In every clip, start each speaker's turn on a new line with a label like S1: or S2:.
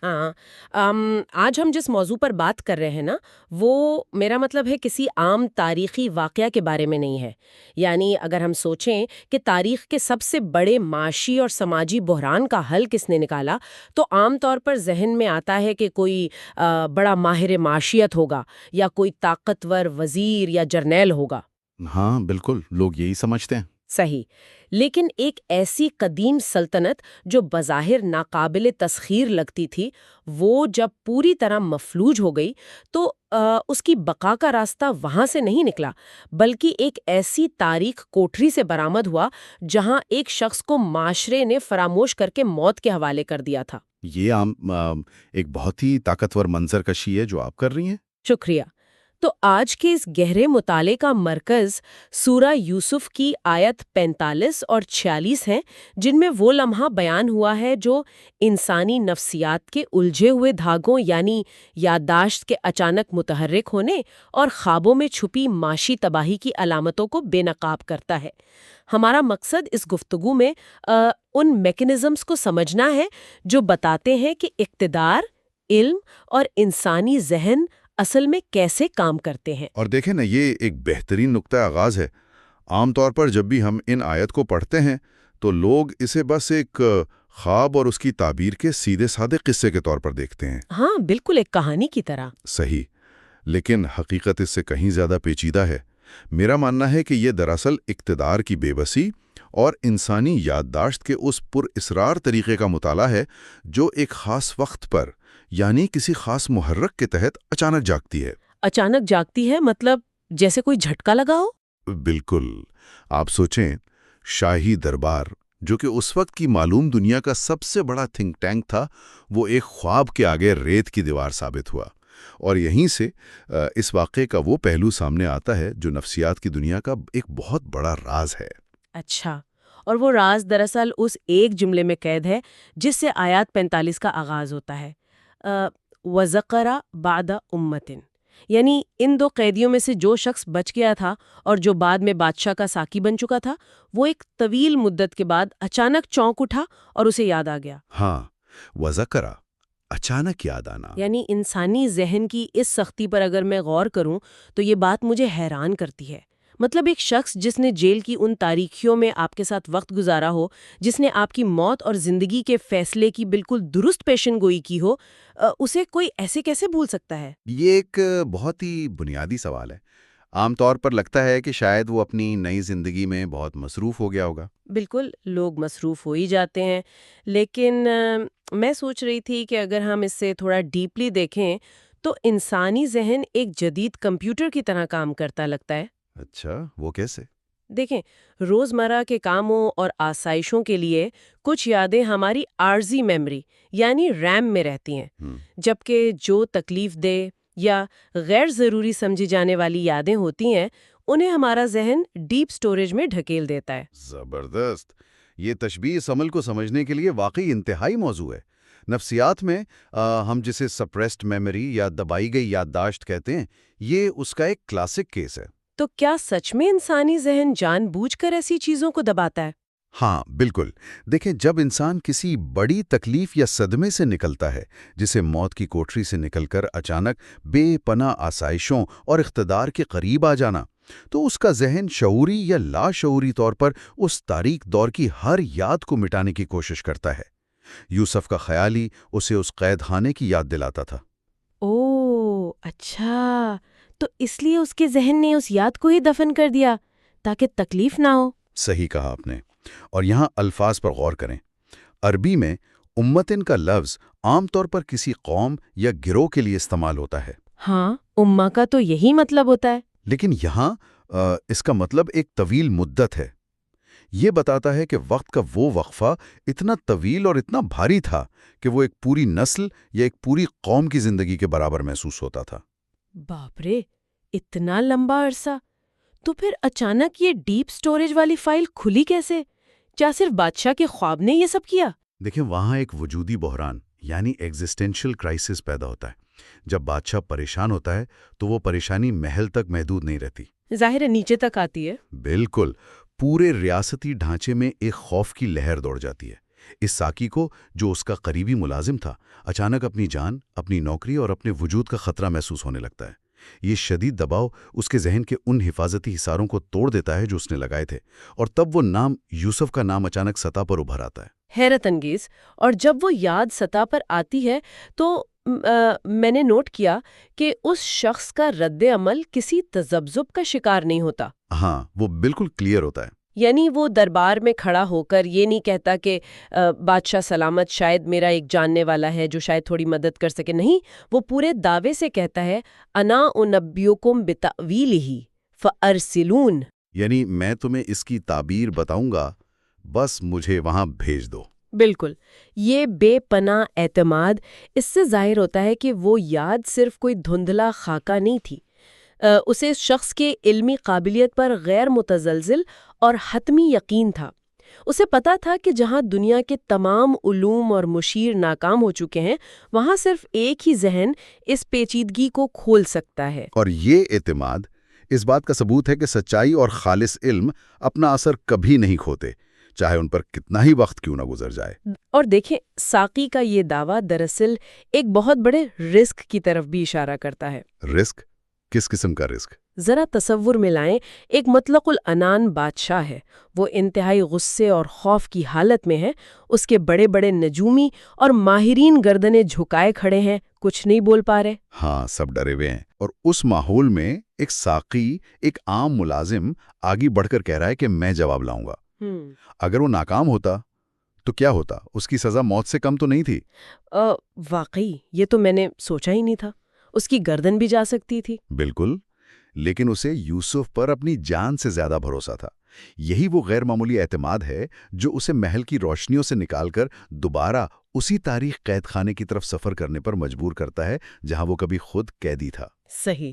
S1: ہاں آج ہم جس موضوع پر بات کر رہے ہیں نا، وہ میرا مطلب ہے کسی عام تاریخی واقعہ کے بارے میں نہیں ہے۔ یعنی اگر ہم سوچیں کہ تاریخ کے سب سے بڑے معاشی اور سماجی بحران کا حل کس نے نکالا، تو عام طور پر ذہن میں آتا ہے کہ کوئی بڑا ماہر معاشیت ہوگا، یا کوئی طاقتور وزیر یا جرنیل ہوگا۔
S2: ہاں بالکل، لوگ یہی سمجھتے ہیں۔
S1: صحیح۔ لیکن ایک ایسی قدیم سلطنت جو بظاہر ناقابل تسخیر لگتی تھی، وہ جب پوری طرح مفلوج ہو گئی تو اس کی بقا کا راستہ وہاں سے نہیں نکلا، بلکہ ایک ایسی تاریخ کوٹری سے برآمد ہوا جہاں ایک شخص کو معاشرے نے فراموش کر کے موت کے حوالے کر دیا تھا۔
S2: یہ ایک بہت ہی طاقتور منظر کشی ہے جو آپ کر رہی ہیں۔
S1: شکریہ۔ تو آج کے اس گہرے مطالعے کا مرکز سورہ یوسف کی آیت 45 اور 46 ہیں، جن میں وہ لمحہ بیان ہوا ہے جو انسانی نفسیات کے الجھے ہوئے دھاگوں یعنی یادداشت کے اچانک متحرک ہونے اور خوابوں میں چھپی معاشی تباہی کی علامتوں کو بے نقاب کرتا ہے۔ ہمارا مقصد اس گفتگو میں ان میکانزمز کو سمجھنا ہے جو بتاتے ہیں کہ اقتدار، علم اور انسانی ذہن اصل میں کیسے کام کرتے ہیں۔
S2: اور دیکھیں نا، یہ ایک بہترین نقطہ آغاز ہے۔ عام طور پر جب بھی ہم ان آیت کو پڑھتے ہیں تو لوگ اسے بس ایک خواب اور اس کی تعبیر کے سیدھے سادے قصے کے طور پر دیکھتے ہیں۔
S1: ہاں، بالکل ایک کہانی کی طرح۔
S2: صحیح، لیکن حقیقت اس سے کہیں زیادہ پیچیدہ ہے۔ میرا ماننا ہے کہ یہ دراصل اقتدار کی بے بسی اور انسانی یادداشت کے اس پر اسرار طریقے کا مطالعہ ہے جو ایک خاص وقت پر، یعنی کسی خاص محرک کے تحت اچانک جاگتی ہے۔
S1: اچانک جاگتی ہے مطلب جیسے کوئی جھٹکا لگا ہو؟
S2: بالکل۔ آپ سوچیں، شاہی دربار جو کہ اس وقت کی معلوم دنیا کا سب سے بڑا تھنک ٹینک تھا، وہ ایک خواب کے آگے ریت کی دیوار ثابت ہوا۔ اور یہیں سے اس واقعے کا وہ پہلو سامنے آتا ہے جو نفسیات کی دنیا کا ایک بہت بڑا راز ہے۔
S1: اچھا، اور وہ راز دراصل اس ایک جملے میں قید ہے جس سے آیات 45 کا آغاز ہوتا ہے، وَذَكَرَ بَعْدَ أُمَّةٍ، یعنی ان دو قیدیوں میں سے جو شخص بچ گیا تھا اور جو بعد میں بادشاہ کا ساقی بن چکا تھا، وہ ایک طویل مدت کے بعد اچانک چونک اٹھا اور اسے یاد آ گیا۔
S2: ہاں، وَذَكَرَ، اچانک یاد آنا۔
S1: یعنی انسانی ذہن کی اس سختی پر اگر میں غور کروں تو یہ بات مجھے حیران کرتی ہے۔ مطلب ایک شخص جس نے جیل کی ان تاریکیوں میں آپ کے ساتھ وقت گزارا ہو، جس نے آپ کی موت اور زندگی کے فیصلے کی بالکل درست پیشن گوئی کی ہو، اسے کوئی ایسے کیسے بھول سکتا ہے؟
S2: یہ ایک بہت ہی بنیادی سوال ہے۔ عام طور پر لگتا ہے کہ شاید وہ اپنی نئی زندگی میں بہت مصروف ہو گیا ہوگا۔
S1: بالکل، لوگ مصروف ہو ہی جاتے ہیں، لیکن میں سوچ رہی تھی کہ اگر ہم اس سے تھوڑا ڈیپلی دیکھیں تو انسانی ذہن ایک جدید کمپیوٹر کی طرح کام کرتا لگتا ہے۔
S2: اچھا، وہ کیسے؟
S1: دیکھیں، روزمرہ کے کاموں اور آسائشوں کے لیے کچھ یادیں ہماری عارضی میموری یعنی ریم میں رہتی ہیں، جبکہ جو تکلیف دہ یا غیر ضروری سمجھی جانے والی یادیں ہوتی ہیں انہیں ہمارا ذہن ڈیپ سٹوریج میں ڈھکیل دیتا ہے۔
S2: زبردست! یہ تشبیہ اس عمل کو سمجھنے کے لیے واقعی انتہائی موضوع ہے۔ نفسیات میں ہم جسے سپریسڈ میموری یا دبائی گئی یادداشت کہتے ہیں، یہ اس کا ایک کلاسک کیس ہے۔
S1: تو کیا سچ میں انسانی ذہن جان بوجھ کر ایسی چیزوں کو دباتا ہے؟
S2: ہاں بالکل۔ دیکھیں، جب انسان کسی بڑی تکلیف یا صدمے سے نکلتا ہے، جسے موت کی کوٹری سے نکل کر اچانک بے پناہ آسائشوں اور اقتدار کے قریب آ جانا، تو اس کا ذہن شعوری یا لاشعوری طور پر اس تاریک دور کی ہر یاد کو مٹانے کی کوشش کرتا ہے۔ یوسف کا خیال ہی اسے اس قید خانے کی یاد دلاتا تھا۔
S1: اوہ اچھا، تو اس لیے اس کے ذہن نے اس یاد کو ہی دفن کر دیا تاکہ تکلیف نہ ہو۔
S2: صحیح کہا آپ نے۔ اور یہاں الفاظ پر غور کریں۔ عربی میں امتن کا لفظ عام طور پر کسی قوم یا گروہ کے لیے استعمال ہوتا ہے۔
S1: ہاں، امہ کا تو یہی مطلب ہوتا ہے۔
S2: لیکن یہاں اس کا مطلب ایک طویل مدت ہے۔ یہ بتاتا ہے کہ وقت کا وہ وقفہ اتنا طویل اور اتنا بھاری تھا کہ وہ ایک پوری نسل یا ایک پوری قوم کی زندگی کے برابر محسوس ہوتا تھا۔
S1: باپ رے، اتنا لمبا عرصہ! تو پھر اچانک یہ ڈیپ سٹوریج والی فائل کھلی کیسے؟ کیا صرف بادشاہ کے خواب نے یہ سب کیا؟
S2: دیکھیں، وہاں ایک وجودی بحران یعنی ایگزسٹینشل کرائسس پیدا ہوتا ہے۔ جب بادشاہ پریشان ہوتا ہے تو وہ پریشانی محل تک محدود نہیں رہتی،
S1: ظاہر ہے نیچے تک آتی ہے۔
S2: بالکل، پورے ریاستی ڈھانچے میں ایک خوف کی لہر دوڑ جاتی ہے۔ اس ساکی کو، جو اس کا قریبی ملازم تھا، اچانک اپنی جان، اپنی نوکری اور اپنے وجود کا خطرہ محسوس ہونے لگتا ہے۔ یہ شدید دباؤ اس کے ذہن کے ان حفاظتی حصاروں کو توڑ دیتا ہے جو اس نے لگائے تھے، اور تب وہ نام، یوسف کا نام، اچانک سطح پر ابھر آتا ہے۔
S1: حیرت انگیز۔ اور جب وہ یاد سطح پر آتی ہے تو میں نے نوٹ کیا کہ اس شخص کا رد عمل کسی تذبذب کا شکار نہیں ہوتا۔
S2: ہاں، وہ بالکل کلیئر ہوتا ہے۔
S1: یعنی وہ دربار میں کھڑا ہو کر یہ نہیں کہتا کہ بادشاہ سلامت، شاید میرا ایک جاننے والا ہے جو شاید تھوڑی مدد کر سکے۔ نہیں، وہ پورے دعوے سے کہتا ہے انا انبئکم بتأویلہ فارسلون،
S2: یعنی میں تمہیں اس کی تعبیر بتاؤں گا، بس مجھے وہاں بھیج دو۔
S1: بالکل۔ یہ بے پناہ اعتماد، اس سے ظاہر ہوتا ہے کہ وہ یاد صرف کوئی دھندلا خاکہ نہیں تھی، اسے اس شخص کے علمی قابلیت پر غیر متزلزل اور حتمی یقین تھا۔ اسے پتا تھا کہ جہاں دنیا کے تمام علوم اور مشیر ناکام ہو چکے ہیں، وہاں صرف ایک ہی ذہن اس پیچیدگی کو کھول سکتا ہے۔
S2: اور یہ اعتماد اس بات کا ثبوت ہے کہ سچائی اور خالص علم اپنا اثر کبھی نہیں کھوتے، چاہے ان پر کتنا ہی وقت کیوں نہ گزر جائے۔
S1: اور دیکھیں، ساقی کا یہ دعویٰ دراصل ایک بہت بڑے رسک کی طرف بھی اشارہ کرتا ہے۔
S2: رسک؟ کس قسم کا رسک؟
S1: ذرا تصور میں لائیں، ایک مطلق العنان بادشاہ ہے، وہ انتہائی غصے اور خوف کی حالت میں ہے، اس کے بڑے بڑے نجومی اور ماہرین گردنیں جھکائے کھڑے ہیں، کچھ نہیں بول پا رہے۔
S2: ہاں، سب ڈرے ہوئے ہیں، اور اس ماحول میں ایک ساقی، ایک عام ملازم، آگے بڑھ کر کہہ رہا ہے کہ میں جواب لاؤں گا۔ اگر وہ ناکام ہوتا تو کیا ہوتا؟ اس کی سزا موت سے کم تو نہیں تھی؟
S1: واقعی یہ تو میں نے سوچا ہی نہیں تھا، اس کی گردن بھی جا سکتی تھی۔
S2: بالکل، لیکن اسے یوسف پر اپنی جان سے زیادہ بھروسہ تھا۔ یہی وہ غیر معمولی اعتماد ہے جو اسے محل کی روشنیوں سے نکال کر دوبارہ اسی تاریخ قید خانے کی طرف سفر کرنے پر مجبور کرتا ہے جہاں وہ کبھی خود قیدی تھا۔
S1: صحیح۔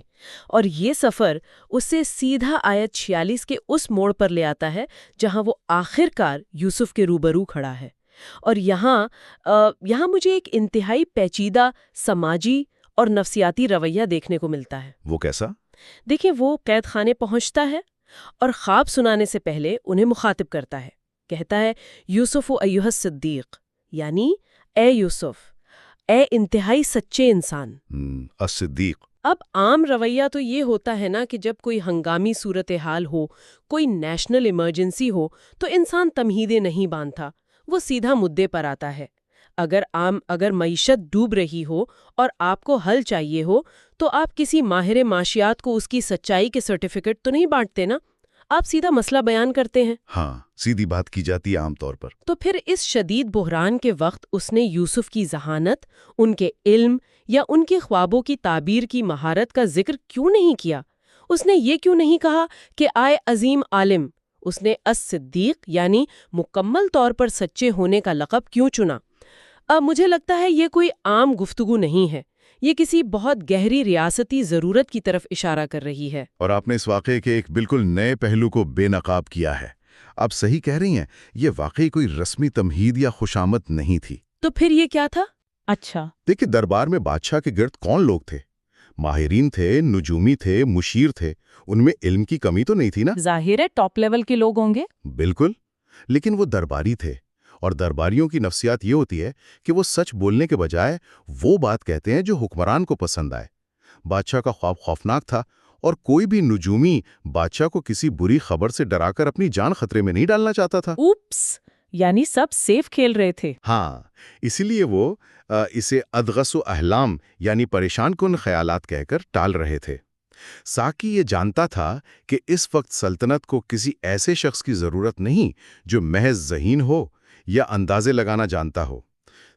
S1: اور یہ سفر اسے سیدھا آیت 46 کے اس موڑ پر لے آتا ہے جہاں وہ آخر کار یوسف کے روبرو کھڑا ہے۔ اور یہاں مجھے ایک انتہائی پیچیدہ سماجی اور نفسیاتی رویہ دیکھنے کو ملتا ہے۔
S2: وہ کیسا؟
S1: دیکھیں، وہ قید خانے پہنچتا ہے اور خواب سنانے سے پہلے انہیں مخاطب کرتا ہے، کہتا ہے یوسف ایھا الصدیق، یعنی اے یوسف، اے انتہائی سچے انسان۔
S2: الصدیق۔
S1: اب عام رویہ تو یہ ہوتا ہے نا کہ جب کوئی ہنگامی صورتحال ہو، کوئی نیشنل ایمرجنسی ہو، تو انسان تمہیدیں نہیں باندھتا، وہ سیدھا مدعے پر آتا ہے۔ اگر معیشت ڈوب رہی ہو اور آپ کو حل چاہیے ہو تو آپ کسی ماہر معاشیات کو اس کی سچائی کے سرٹیفکیٹ تو نہیں بانٹتے نا، آپ سیدھا مسئلہ بیان کرتے ہیں۔
S2: ہاں، سیدھی بات کی جاتی ہے عام طور پر۔
S1: تو پھر اس شدید بحران کے وقت اس نے یوسف کی ذہانت، ان کے علم یا ان کے خوابوں کی تعبیر کی مہارت کا ذکر کیوں نہیں کیا؟ اس نے یہ کیوں نہیں کہا کہ آئے عظیم عالم؟ اس نے الصدیق یعنی مکمل طور پر سچے ہونے کا لقب کیوں چنا؟ مجھے لگتا ہے یہ کوئی عام گفتگو نہیں ہے، یہ کسی بہت گہری ریاستی ضرورت کی طرف اشارہ کر رہی ہے۔
S2: اور آپ نے اس واقعے کے ایک بالکل نئے پہلو کو بے نقاب کیا ہے۔ آپ صحیح کہہ رہی ہیں، یہ واقعی کوئی رسمی تمہید یا خوشامد نہیں تھی۔
S1: تو پھر یہ کیا تھا؟ اچھا،
S2: دیکھیں، دربار میں بادشاہ کے گرد کون لوگ تھے؟ ماہرین تھے، نجومی تھے، مشیر تھے، ان میں علم کی کمی تو نہیں تھی نا؟
S1: ظاہر ہے ٹاپ لیول کے لوگ ہوں گے۔
S2: بالکل، لیکن وہ درباری تھے، اور درباریوں کی نفسیات یہ ہوتی ہے کہ وہ سچ بولنے کے بجائے وہ بات کہتے ہیں جو حکمران کو پسند آئے۔ بادشاہ کا خواب خوفناک تھا، اور کوئی بھی نجومی بادشاہ کو کسی بری خبر سے ڈرا کر اپنی جان خطرے میں نہیں ڈالنا چاہتا تھا۔
S1: اوپس، یعنی سب سیف کھیل رہے تھے۔
S2: ہاں، اسی لیے وہ اسے ادغس و احلام یعنی پریشان کن خیالات کہہ کر ٹال رہے تھے۔ ساقی یہ جانتا تھا کہ اس وقت سلطنت کو کسی ایسے شخص کی ضرورت نہیں جو محض ذہین ہو یا اندازے لگانا جانتا ہو۔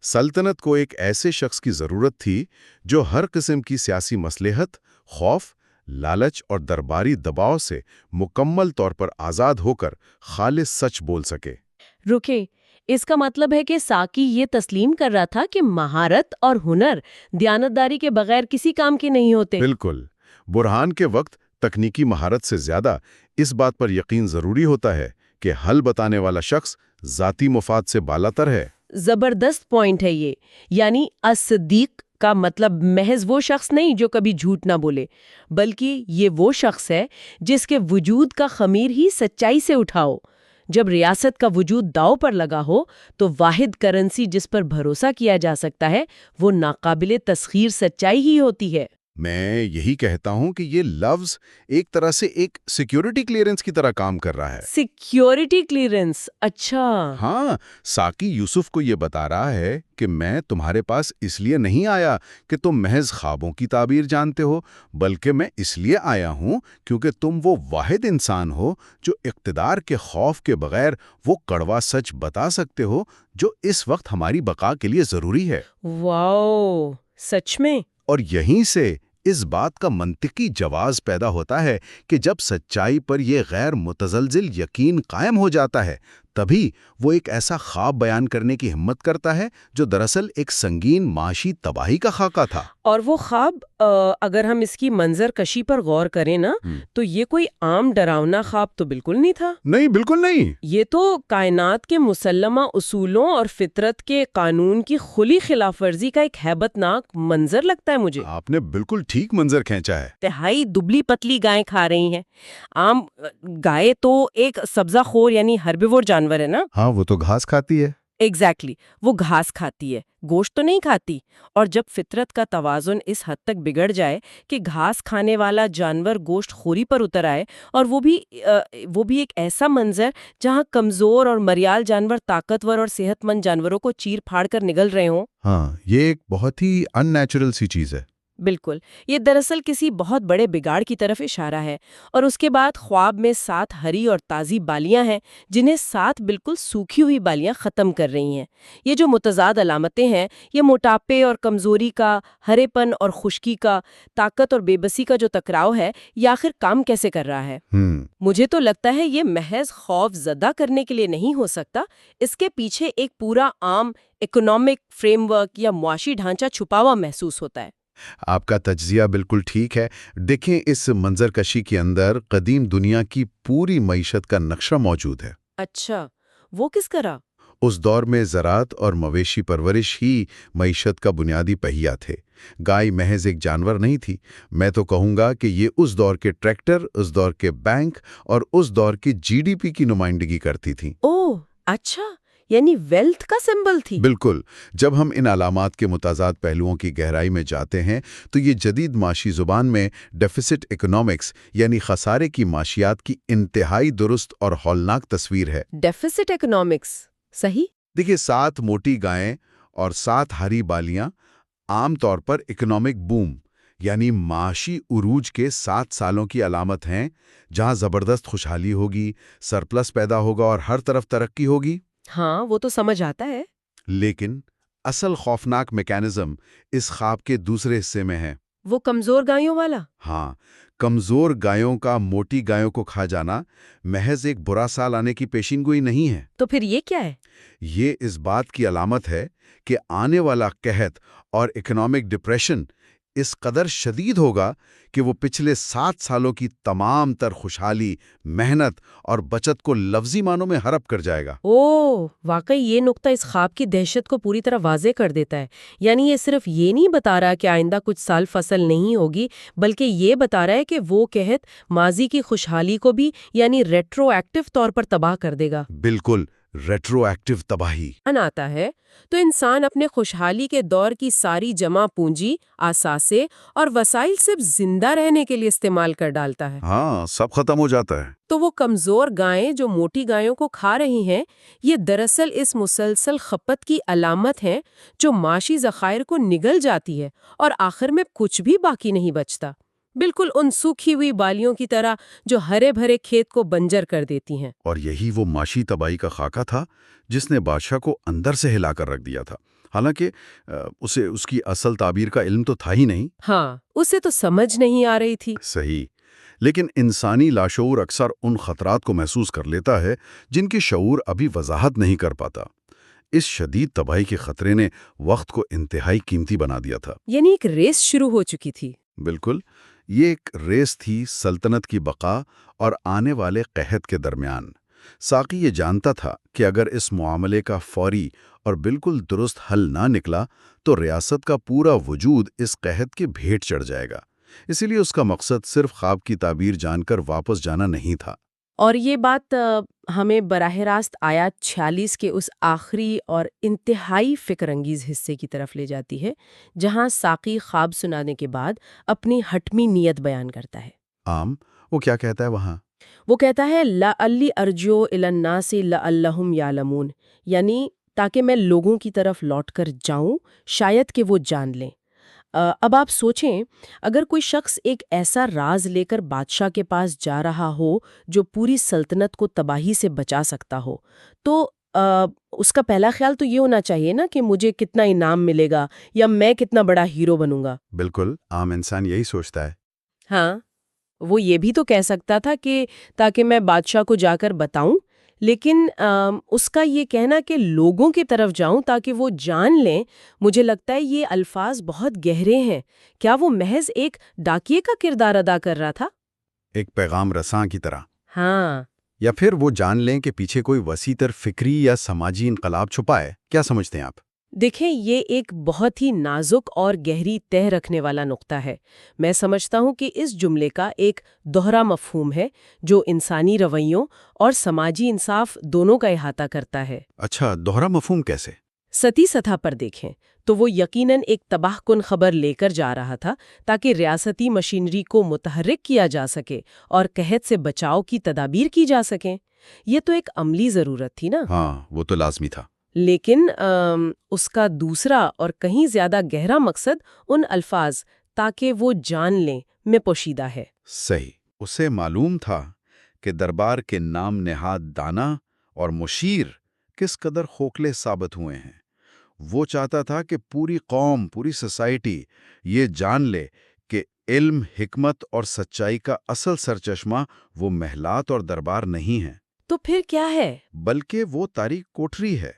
S2: سلطنت کو ایک ایسے شخص کی ضرورت تھی جو ہر قسم کی سیاسی مصلحت، خوف، لالچ اور درباری دباؤ سے مکمل طور پر آزاد ہو کر خالص سچ بول سکے۔
S1: رکے، اس کا مطلب ہے کہ ساقی یہ تسلیم کر رہا تھا کہ مہارت اور ہنر دیانتداری کے بغیر کسی کام کے نہیں ہوتے۔
S2: بالکل، برہان کے وقت تکنیکی مہارت سے زیادہ اس بات پر یقین ضروری ہوتا ہے کہ حل بتانے والا شخص ذاتی مفاد سے بالاتر ہے۔
S1: زبردست پوائنٹ ہے یہ، یعنی الصدیق کا مطلب محض وہ شخص نہیں جو کبھی جھوٹ نہ بولے، بلکہ یہ وہ شخص ہے جس کے وجود کا خمیر ہی سچائی سے اٹھاؤ، جب ریاست کا وجود داؤ پر لگا ہو تو واحد کرنسی جس پر بھروسہ کیا جا سکتا ہے وہ ناقابل تسخیر سچائی ہی ہوتی ہے۔
S2: میں یہی کہتا ہوں کہ یہ لفظ ایک طرح سے ایک سیکیورٹی کلیئرنس کی طرح کام کر رہا ہے۔
S1: سیکیورٹی کلیئرنس، اچھا۔
S2: ہاں، ساقی یوسف کو یہ بتا رہا ہے کہ میں تمہارے پاس اس لیے نہیں آیا کہ تم محض خوابوں کی تعبیر جانتے ہو، بلکہ میں اس لیے آیا ہوں کیونکہ تم وہ واحد انسان ہو جو اقتدار کے خوف کے بغیر وہ کڑوا سچ بتا سکتے ہو جو اس وقت ہماری بقا کے لیے ضروری ہے۔
S1: واو، سچ میں؟
S2: اور یہیں سے اس بات کا منطقی جواز پیدا ہوتا ہے کہ جب سچائی پر یہ غیر متزلزل یقین قائم ہو جاتا ہے تبھی وہ ایک ایسا خواب بیان کرنے کی ہمت کرتا ہے جو دراصل ایک سنگین معاشی تباہی کا خاکہ تھا۔
S1: اور وہ خواب اگر ہم اس کی منظر کشی پر غور کریں نا تو یہ کوئی عام ڈراؤنا خواب تو بالکل نہیں تھا۔
S2: نہیں، بالکل نہیں۔
S1: یہ تو کائنات کے مسلمہ اصولوں اور فطرت کے قانون کی کھلی خلاف ورزی کا ایک ہیبت ناک منظر لگتا ہے مجھے۔
S2: آپ نے بالکل ٹھیک منظر کھینچا ہے۔
S1: تہائی دبلی پتلی گائیں کھا رہی ہیں۔ عام گائے تو ایک سبزہ خور یعنی ہربیوور جانور ہے نا۔
S2: ہاں، وہ تو گھاس کھاتی ہے۔
S1: ایگزیکٹلی، وہ گھاس کھاتی ہے، گوشت تو نہیں کھاتی۔ اور جب فطرت کا توازن اس حد تک بگڑ جائے کہ گھاس کھانے والا جانور گوشت خوری پر اتر آئے، اور وہ بھی ایک ایسا منظر جہاں کمزور اور مریال جانور طاقتور اور صحت مند جانوروں کو چیر پھاڑ کر نگل رہے ہوں۔
S2: ہاں، یہ ایک بہت ہی ان نیچرل سی چیز ہے۔
S1: بالکل، یہ دراصل کسی بہت بڑے بگاڑ کی طرف اشارہ ہے۔ اور اس کے بعد خواب میں 7 ہری اور تازی بالیاں ہیں جنہیں 7 بالکل سوکھی ہوئی بالیاں ختم کر رہی ہیں۔ یہ جو متضاد علامتیں ہیں، یہ موٹاپے اور کمزوری کا، ہرے پن اور خشکی کا، طاقت اور بے بسی کا جو ٹکراؤ ہے، یہ آخر کام کیسے کر رہا ہے؟ مجھے تو لگتا ہے یہ محض خوف زدہ کرنے کے لیے نہیں ہو سکتا، اس کے پیچھے ایک پورا عام اکنامک فریم ورک یا معاشی ڈھانچہ چھپا ہوا محسوس ہوتا ہے۔
S2: آپ کا تجزیہ بالکل ٹھیک ہے۔ دیکھیں، اس منظر کشی کے اندر قدیم دنیا کی پوری معیشت کا نقشہ موجود ہے۔
S1: اچھا، وہ کس طرح؟
S2: اس دور میں زراعت اور مویشی پرورش ہی معیشت کا بنیادی پہیہ تھے۔ گائے محض ایک جانور نہیں تھی، میں تو کہوں گا کہ یہ اس دور کے ٹریکٹر، اس دور کے بینک اور اس دور کی GDP کی نمائندگی کرتی تھی۔
S1: اوہ، اچھا، یعنی ویلتھ کا سمبل تھی۔
S2: بالکل۔ جب ہم ان علامات کے متضاد پہلوؤں کی گہرائی میں جاتے ہیں تو یہ جدید معاشی زبان میں ڈیفیسٹ اکنامکس یعنی خسارے کی معاشیات کی انتہائی درست اور ہولناک تصویر ہے۔
S1: ڈیفیسٹ اکنامکس، صحیح؟
S2: دیکھیے، 7 موٹی گائیں اور 7 ہری بالیاں عام طور پر اکنامک بوم یعنی معاشی عروج کے 7 سالوں کی علامت ہیں، جہاں زبردست خوشحالی ہوگی، سرپلس پیدا ہوگا اور ہر طرف ترقی ہوگی۔
S1: ہاں، وہ تو سمجھ آتا ہے۔
S2: لیکن اصل خوفناک میکانزم اس خواب کے دوسرے حصے میں ہے۔
S1: وہ کمزور گایوں والا؟
S2: ہاں، کمزور گایوں کا موٹی گایوں کو کھا جانا محض ایک برا سال آنے کی پیشین گوئی نہیں ہے۔
S1: تو پھر یہ کیا ہے؟
S2: یہ اس بات کی علامت ہے کہ آنے والا قحط اور اکنامک ڈپریشن اس قدر شدید ہوگا کہ وہ پچھلے 7 سالوں کی تمام تر خوشحالی، محنت اور بچت کو لفظی معنوں میں ہڑپ کر جائے گا۔
S1: اوہ، واقعی یہ نقطہ اس خواب کی دہشت کو پوری طرح واضح کر دیتا ہے۔ یعنی یہ صرف یہ نہیں بتا رہا کہ آئندہ کچھ سال فصل نہیں ہوگی، بلکہ یہ بتا رہا ہے کہ وہ قحط ماضی کی خوشحالی کو بھی یعنی ریٹرو ایکٹیو طور پر تباہ کر دے گا۔
S2: بالکل، ریٹرو ایکٹیو تباہی
S1: آتا ہے تو انسان اپنے خوشحالی کے دور کی ساری جمع پونجی، اثاثے اور وسائل صرف زندہ رہنے کے لیے استعمال کر ڈالتا ہے۔
S2: ہاں، سب ختم ہو جاتا ہے۔
S1: تو وہ کمزور گائیں جو موٹی گایوں کو کھا رہی ہیں، یہ دراصل اس مسلسل کھپت کی علامت ہیں جو معاشی ذخائر کو نگل جاتی ہے اور آخر میں کچھ بھی باقی نہیں بچتا، بالکل ان سوکھی ہوئی بالیوں کی طرح جو ہرے بھرے کھیت کو بنجر کر دیتی ہیں۔
S2: اور یہی وہ معاشی تباہی کا خاکہ تھا جس نے بادشاہ کو اندر سے ہلا کر رکھ دیا تھا، حالانکہ اسے اس کی اصل تعبیر کا علم تو تھا ہی نہیں۔
S1: ہاں، اسے تو سمجھ نہیں آ رہی تھی۔
S2: صحیح، لیکن انسانی لاشعور اکثر ان خطرات کو محسوس کر لیتا ہے جن کی شعور ابھی وضاحت نہیں کر پاتا۔ اس شدید تباہی کے خطرے نے وقت کو انتہائی قیمتی بنا دیا تھا۔
S1: یعنی ایک ریس شروع ہو چکی تھی۔
S2: بالکل، یہ ایک ریس تھی سلطنت کی بقا اور آنے والے قحط کے درمیان۔ ساقی یہ جانتا تھا کہ اگر اس معاملے کا فوری اور بالکل درست حل نہ نکلا تو ریاست کا پورا وجود اس قحط کے بھیٹ چڑھ جائے گا۔ اسی لیے اس کا مقصد صرف خواب کی تعبیر جان کر واپس جانا نہیں تھا۔
S1: اور یہ بات ہمیں براہ راست آیات 46 کے اس آخری اور انتہائی فکر انگیز حصے کی طرف لے جاتی ہے، جہاں ساقی خواب سنانے کے بعد اپنی حتمی نیت بیان کرتا ہے۔
S2: عام وہ کیا کہتا ہے وہاں؟
S1: وہ کہتا ہے لَعَلِّ أَرْجِعُ إِلَى النَّاسِ لَعَلَّهُمْ يَعْلَمُونَ، یعنی تاکہ میں لوگوں کی طرف لوٹ کر جاؤں، شاید کہ وہ جان لیں۔ اب آپ سوچیں، اگر کوئی شخص ایک ایسا راز لے کر بادشاہ کے پاس جا رہا ہو جو پوری سلطنت کو تباہی سے بچا سکتا ہو، تو اس کا پہلا خیال تو یہ ہونا چاہیے نا کہ مجھے کتنا انعام ملے گا یا میں کتنا بڑا ہیرو بنوں گا۔
S2: بالکل، عام انسان یہی سوچتا ہے۔
S1: ہاں، وہ یہ بھی تو کہہ سکتا تھا کہ تاکہ میں بادشاہ کو جا کر بتاؤں، لیکن اس کا یہ کہنا کہ لوگوں کی طرف جاؤں تاکہ وہ جان لیں، مجھے لگتا ہے یہ الفاظ بہت گہرے ہیں۔ کیا وہ محض ایک ڈاکیے کا کردار ادا کر رہا تھا؟
S2: ایک پیغام رساں کی طرح؟
S1: ہاں،
S2: یا پھر وہ جان لیں کہ پیچھے کوئی وسیع تر فکری یا سماجی انقلاب چھپا ہے؟ کیا سمجھتے ہیں آپ؟
S1: دیکھیں، یہ ایک بہت ہی نازک اور گہری تہ رکھنے والا نقطہ ہے۔ میں سمجھتا ہوں کہ اس جملے کا ایک دوہرا مفہوم ہے جو انسانی رویوں اور سماجی انصاف دونوں کا احاطہ کرتا ہے۔
S2: اچھا، دوہرا مفہوم کیسے؟
S1: سطحی سطح پر دیکھیں تو وہ یقیناً ایک تباہ کن خبر لے کر جا رہا تھا تاکہ ریاستی مشینری کو متحرک کیا جا سکے اور قحط سے بچاؤ کی تدابیر کی جا سکیں۔ یہ تو ایک عملی ضرورت تھی نا۔
S2: ہاں، وہ تو لازمی تھا۔
S1: لیکن اس کا دوسرا اور کہیں زیادہ گہرا مقصد ان الفاظ تاکہ وہ جان لیں میں پوشیدہ ہے۔
S2: صحیح، اسے معلوم تھا کہ دربار کے نام نہاد دانا اور مشیر کس قدر کھوکھلے ثابت ہوئے ہیں۔ وہ چاہتا تھا کہ پوری قوم، پوری سوسائٹی یہ جان لے کہ علم، حکمت اور سچائی کا اصل سرچشمہ وہ محلات اور دربار نہیں ہیں،
S1: تو پھر کیا ہے؟
S2: بلکہ وہ تاریک کوٹری ہے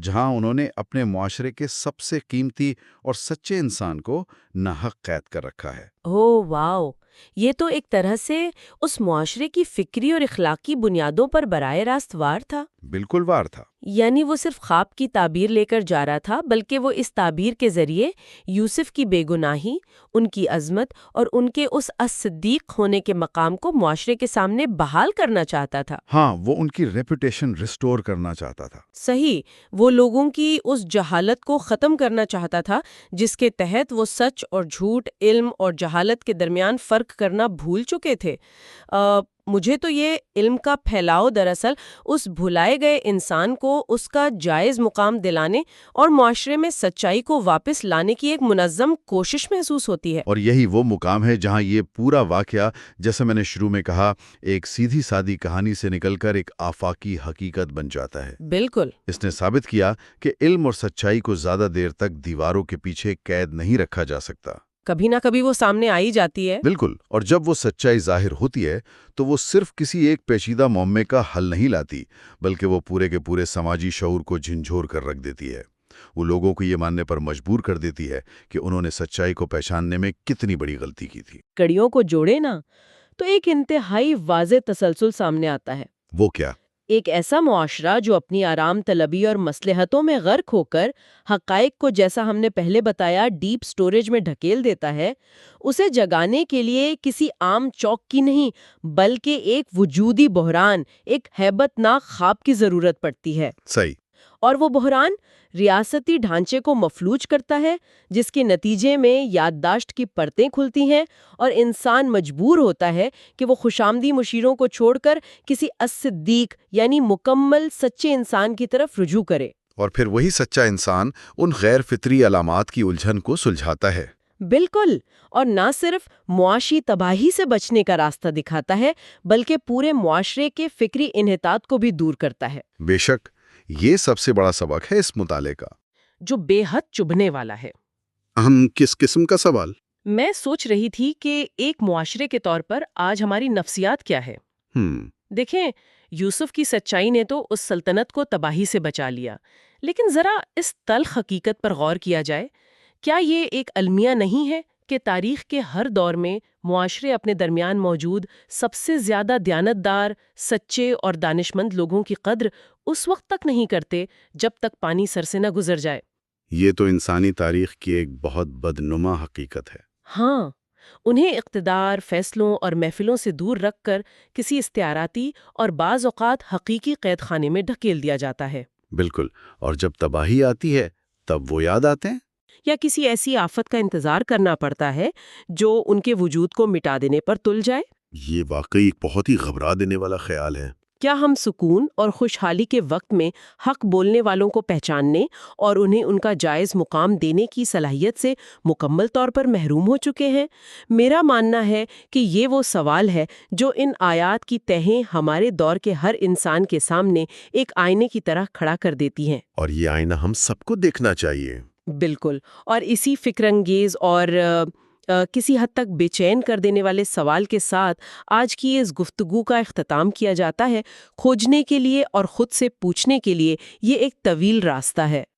S2: جہاں انہوں نے اپنے معاشرے کے سب سے قیمتی اور سچے انسان کو ناحق قید کر رکھا ہے۔
S1: اوہ واو! یہ تو ایک طرح سے اس معاشرے کی فکری اور اخلاقی بنیادوں پر براہ راست وار تھا۔
S2: بالکل وار تھا۔
S1: یعنی وہ صرف خواب کی تعبیر لے کر جا رہا تھا، بلکہ وہ اس تعبیر کے ذریعے یوسف کی بے گناہی، ان کی عظمت اور ان کے اس الصدیق ہونے کے مقام کو معاشرے کے سامنے بحال کرنا چاہتا تھا۔
S2: ہاں، وہ ان کی ریپوٹیشن ریسٹور کرنا چاہتا تھا۔
S1: صحیح، وہ لوگوں کی اس جہالت کو ختم کرنا چاہتا تھا جس کے تحت وہ سچ اور جھوٹ، علم اور جہالت کے درمیان فرق کرنا بھول چکے تھے۔ مجھے تو یہ علم کا پھیلاؤ دراصل اس بھلائے گئے انسان کو اس کا جائز مقام دلانے اور معاشرے میں سچائی کو واپس لانے کی ایک منظم کوشش محسوس ہوتی ہے۔
S2: اور یہی وہ مقام ہے جہاں یہ پورا واقعہ، جیسے میں نے شروع میں کہا، ایک سیدھی سادی کہانی سے نکل کر ایک آفاقی حقیقت بن جاتا ہے۔
S1: بالکل۔
S2: اس نے ثابت کیا کہ علم اور سچائی کو زیادہ دیر تک دیواروں کے پیچھے قید نہیں رکھا جا سکتا۔
S1: کبھی نہ کبھی وہ سامنے آئی جاتی ہے۔
S2: بالکل، اور جب وہ سچائی ظاہر ہوتی ہے تو وہ صرف کسی ایک پیچیدہ معمے کا حل نہیں لاتی، بلکہ وہ پورے کے پورے سماجی شعور کو جھنجھور کر رکھ دیتی ہے۔ وہ لوگوں کو یہ ماننے پر مجبور کر دیتی ہے کہ انہوں نے سچائی کو پہچاننے میں کتنی بڑی غلطی کی تھی۔
S1: کڑیوں کو جوڑے نا تو ایک انتہائی واضح تسلسل سامنے آتا ہے۔
S2: وہ کیا؟
S1: ایک ایسا معاشرہ جو اپنی آرام طلبی اور مصلحتوں میں غرق ہو کر حقائق کو، جیسا ہم نے پہلے بتایا، ڈیپ سٹوریج میں ڈھکیل دیتا ہے، اسے جگانے کے لیے کسی عام چوک کی نہیں بلکہ ایک وجودی بحران، ایک ہیبت ناک خواب کی ضرورت پڑتی ہے۔
S2: صحیح۔
S1: اور وہ بحران ریاستی ڈھانچے کو مفلوج کرتا ہے، جس کے نتیجے میں یادداشت کی پرتیں کھلتی ہیں اور انسان مجبور ہوتا ہے کہ وہ خوشامدی مشیروں کو چھوڑ کر کسی الصدیق یعنی مکمل سچے انسان کی طرف رجوع کرے۔
S2: اور پھر وہی سچا انسان ان غیر فطری علامات کی الجھن کو سلجھاتا ہے۔
S1: بالکل، اور نہ صرف معاشی تباہی سے بچنے کا راستہ دکھاتا ہے بلکہ پورے معاشرے کے فکری انحطاط کو بھی دور کرتا ہے۔
S2: بے شک، یہ سب سے بڑا سبق ہے اس مطالعے کا،
S1: جو بے حد چبھنے والا ہے۔
S2: کس قسم کا سوال؟
S1: میں سوچ رہی تھی کہ ایک معاشرے کے طور پر آج ہماری نفسیات کیا ہے؟ دیکھیں، یوسف کی سچائی نے تو اس سلطنت کو تباہی سے بچا لیا، لیکن ذرا اس تلخ حقیقت پر غور کیا جائے، کیا یہ ایک المیہ نہیں ہے کہ تاریخ کے ہر دور میں معاشرے اپنے درمیان موجود سب سے زیادہ دیانتدار، سچے اور دانشمند لوگوں کی قدر اس وقت تک نہیں کرتے جب تک پانی سر سے نہ گزر جائے؟
S2: یہ تو انسانی تاریخ کی ایک بہت بدنما حقیقت ہے۔
S1: ہاں، انہیں اقتدار، فیصلوں اور محفلوں سے دور رکھ کر کسی استعاراتی اور بعض اوقات حقیقی قید خانے میں ڈھکیل دیا جاتا ہے،
S2: بالکل، اور جب تباہی آتی ہے تب وہ یاد آتے ہیں۔
S1: یا کسی ایسی آفت کا انتظار کرنا پڑتا ہے جو ان کے وجود کو مٹا دینے پر تل جائے۔
S3: یہ واقعی ایک بہت ہی گھبرا دینے والا خیال ہے۔
S1: کیا ہم سکون اور خوشحالی کے وقت میں حق بولنے والوں کو پہچاننے اور انہیں ان کا جائز مقام دینے کی صلاحیت سے مکمل طور پر محروم ہو چکے ہیں؟ میرا ماننا ہے کہ یہ وہ سوال ہے جو ان آیات کی تہیں ہمارے دور کے ہر انسان کے سامنے ایک آئینے کی طرح کھڑا کر دیتی ہیں۔
S3: اور یہ آئینہ ہم سب کو دیکھنا چاہیے۔
S1: بالکل، اور اسی فکر انگیز اور کسی حد تک بے چین کر دینے والے سوال کے ساتھ آج کی اس گفتگو کا اختتام کیا جاتا ہے۔ کھوجنے کے لیے اور خود سے پوچھنے کے لیے یہ ایک طویل راستہ ہے۔